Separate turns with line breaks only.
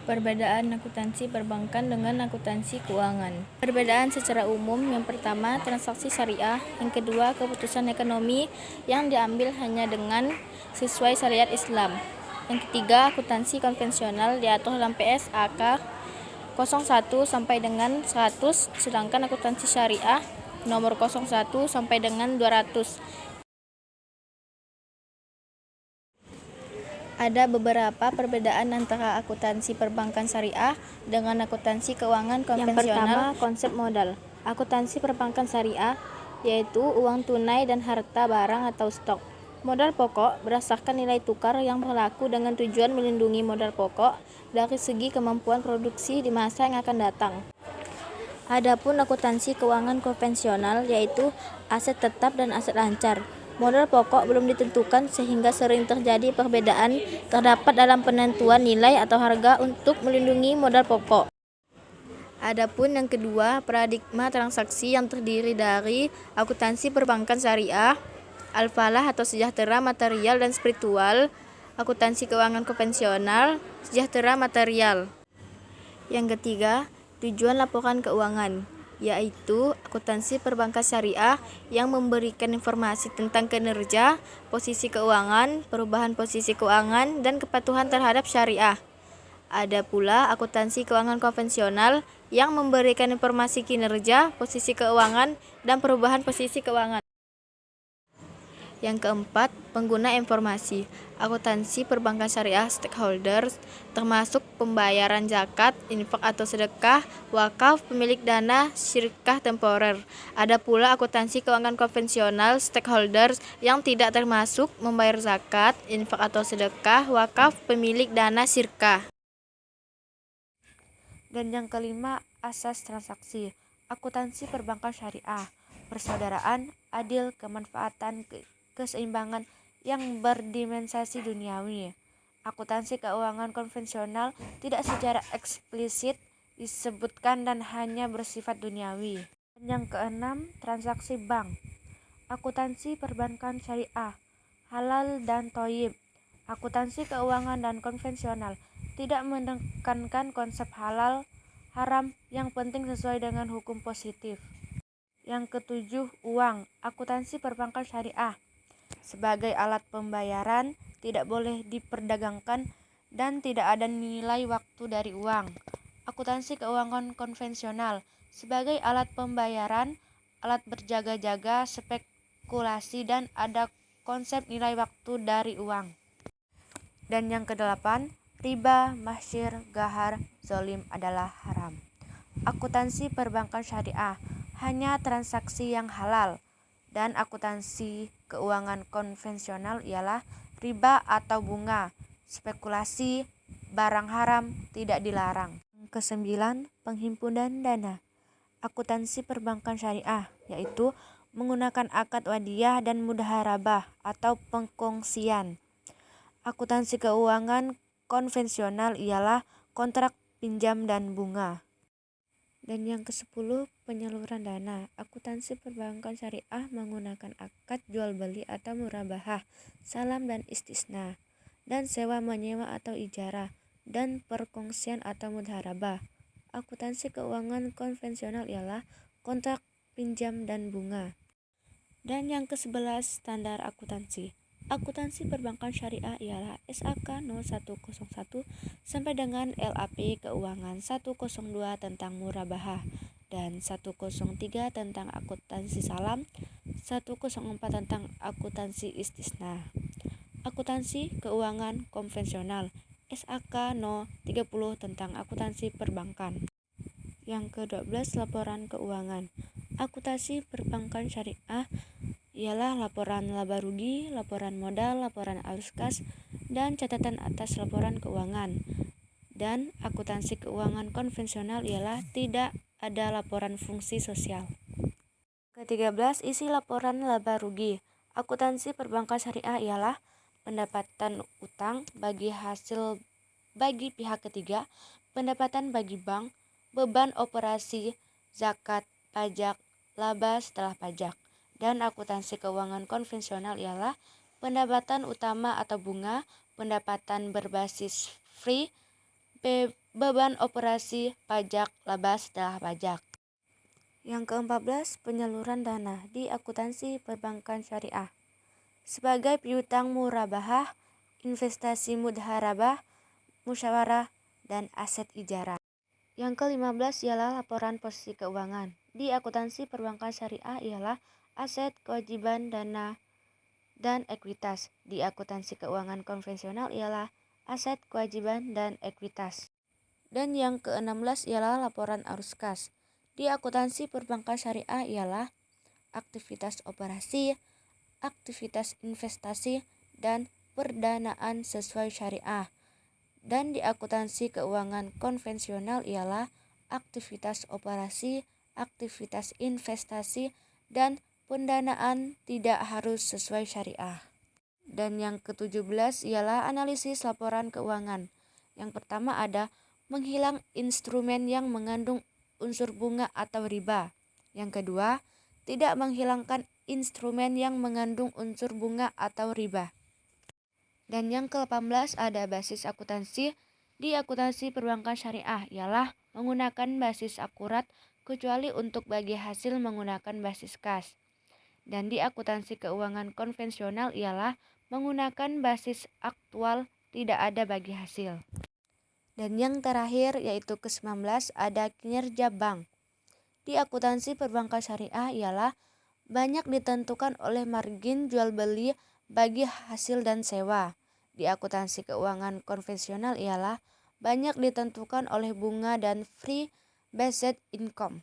Perbedaan akuntansi perbankan dengan akuntansi keuangan. Perbedaan secara umum, yang pertama transaksi syariah, yang kedua keputusan ekonomi yang diambil hanya dengan sesuai syariat Islam. Yang ketiga akuntansi konvensional diatur dalam PSAK 01 sampai dengan 100, sedangkan akuntansi syariah nomor 01 sampai dengan 200. Ada beberapa perbedaan antara akuntansi perbankan syariah dengan akuntansi keuangan konvensional. Yang pertama, konsep modal. Akuntansi perbankan syariah yaitu uang tunai dan harta barang atau stok. Modal pokok berdasarkan nilai tukar yang berlaku dengan tujuan melindungi modal pokok dari segi kemampuan produksi di masa yang akan datang. Adapun akuntansi keuangan konvensional yaitu aset tetap dan aset lancar. Modal pokok belum ditentukan sehingga sering terjadi perbedaan terdapat dalam penentuan nilai atau harga untuk melindungi modal pokok. Adapun yang kedua, paradigma transaksi yang terdiri dari akuntansi perbankan syariah, al-falah atau sejahtera material dan spiritual, akuntansi keuangan konvensional, sejahtera material. Yang ketiga, tujuan laporan keuangan, yaitu akuntansi perbankan syariah yang memberikan informasi tentang kinerja, posisi keuangan, perubahan posisi keuangan, dan kepatuhan terhadap syariah. Ada pula akuntansi keuangan konvensional yang memberikan informasi kinerja, posisi keuangan, dan perubahan posisi keuangan. Yang keempat, pengguna informasi. Akuntansi perbankan syariah stakeholders termasuk pembayaran zakat, infak atau sedekah, wakaf, pemilik dana, syirkah temporer. Ada pula akuntansi keuangan konvensional stakeholders yang tidak termasuk membayar zakat, infak atau sedekah, wakaf, pemilik dana, syirkah. Dan yang kelima, asas transaksi. Akuntansi perbankan syariah, persaudaraan, adil, kemanfaatan, keseimbangan yang berdimensi duniawi. Akuntansi keuangan konvensional tidak secara eksplisit disebutkan dan hanya bersifat duniawi. Dan yang keenam, transaksi bank. Akuntansi perbankan syariah, halal dan thoyyib. Akuntansi keuangan dan konvensional tidak menekankan konsep halal, haram, yang penting sesuai dengan hukum positif. Yang ketujuh, uang. Akuntansi perbankan syariah sebagai alat pembayaran tidak boleh diperdagangkan dan tidak ada nilai waktu dari uang. Akuntansi keuangan konvensional sebagai alat pembayaran, alat berjaga-jaga, spekulasi, dan ada konsep nilai waktu dari uang. Dan yang kedelapan, riba, masyir, gahar, zolim adalah haram. Akuntansi perbankan syariah hanya transaksi yang halal, dan akuntansi keuangan konvensional ialah riba atau bunga, spekulasi, barang haram tidak dilarang. Kesembilan, penghimpunan dana. Akuntansi perbankan syariah yaitu menggunakan akad wadiyah dan mudharabah atau pengkongsian. Akuntansi keuangan konvensional ialah kontrak pinjam dan bunga. Dan yang ke-10, penyaluran dana. Akuntansi perbankan syariah menggunakan akad jual beli atau murabahah, salam dan istisna, dan sewa menyewa atau ijarah, dan perkongsian atau mudharabah. Akuntansi keuangan konvensional ialah kontrak pinjam dan bunga. Dan yang ke-11, standar akuntansi. Akuntansi perbankan syariah ialah SAK 0101 sampai dengan LAP Keuangan 102 tentang murabahah dan 103 tentang akuntansi salam, 104 tentang akuntansi istisna. Akuntansi keuangan konvensional SAK 030 tentang akuntansi perbankan. Yang ke-12, laporan keuangan. Akuntansi perbankan syariah ialah laporan laba rugi, laporan modal, laporan arus kas, dan catatan atas laporan keuangan. Dan akuntansi keuangan konvensional ialah tidak ada laporan fungsi sosial. Ke-13, isi laporan laba rugi. Akuntansi perbankan syariah ialah pendapatan utang bagi hasil bagi pihak ketiga, pendapatan bagi bank, beban operasi, zakat, pajak, laba setelah pajak. Dan akuntansi keuangan konvensional ialah pendapatan utama atau bunga, pendapatan berbasis free, beban operasi pajak laba setelah pajak. Yang ke-14, penyaluran dana di akuntansi perbankan syariah. Sebagai piutang murabahah, investasi mudharabah, musyawarah, dan aset ijarah. Yang ke-15 ialah laporan posisi keuangan. Di akuntansi perbankan syariah ialah aset, kewajiban, dana, dan ekuitas. Di akuntansi keuangan konvensional ialah aset, kewajiban, dan ekuitas. Dan yang ke-16 ialah laporan arus kas. Di akuntansi perbankan syariah ialah aktivitas operasi, aktivitas investasi, dan perdanaan sesuai syariah. Dan di akuntansi keuangan konvensional ialah aktivitas operasi, aktivitas investasi, dan pendanaan tidak harus sesuai syariah. Dan yang ke-17 ialah analisis laporan keuangan. Yang pertama ada menghilang instrumen yang mengandung unsur bunga atau riba. Yang kedua, tidak menghilangkan instrumen yang mengandung unsur bunga atau riba. Dan yang ke-18 ada basis akuntansi. Di akuntansi perbankan syariah ialah menggunakan basis akurat kecuali untuk bagi hasil menggunakan basis kas. Dan di akuntansi keuangan konvensional ialah menggunakan basis aktual tidak ada bagi hasil. Dan yang terakhir yaitu ke-19 ada kinerja bank. Di akuntansi perbankan syariah ialah banyak ditentukan oleh margin jual beli bagi hasil dan sewa. Di akuntansi keuangan konvensional ialah banyak ditentukan oleh bunga dan free based income.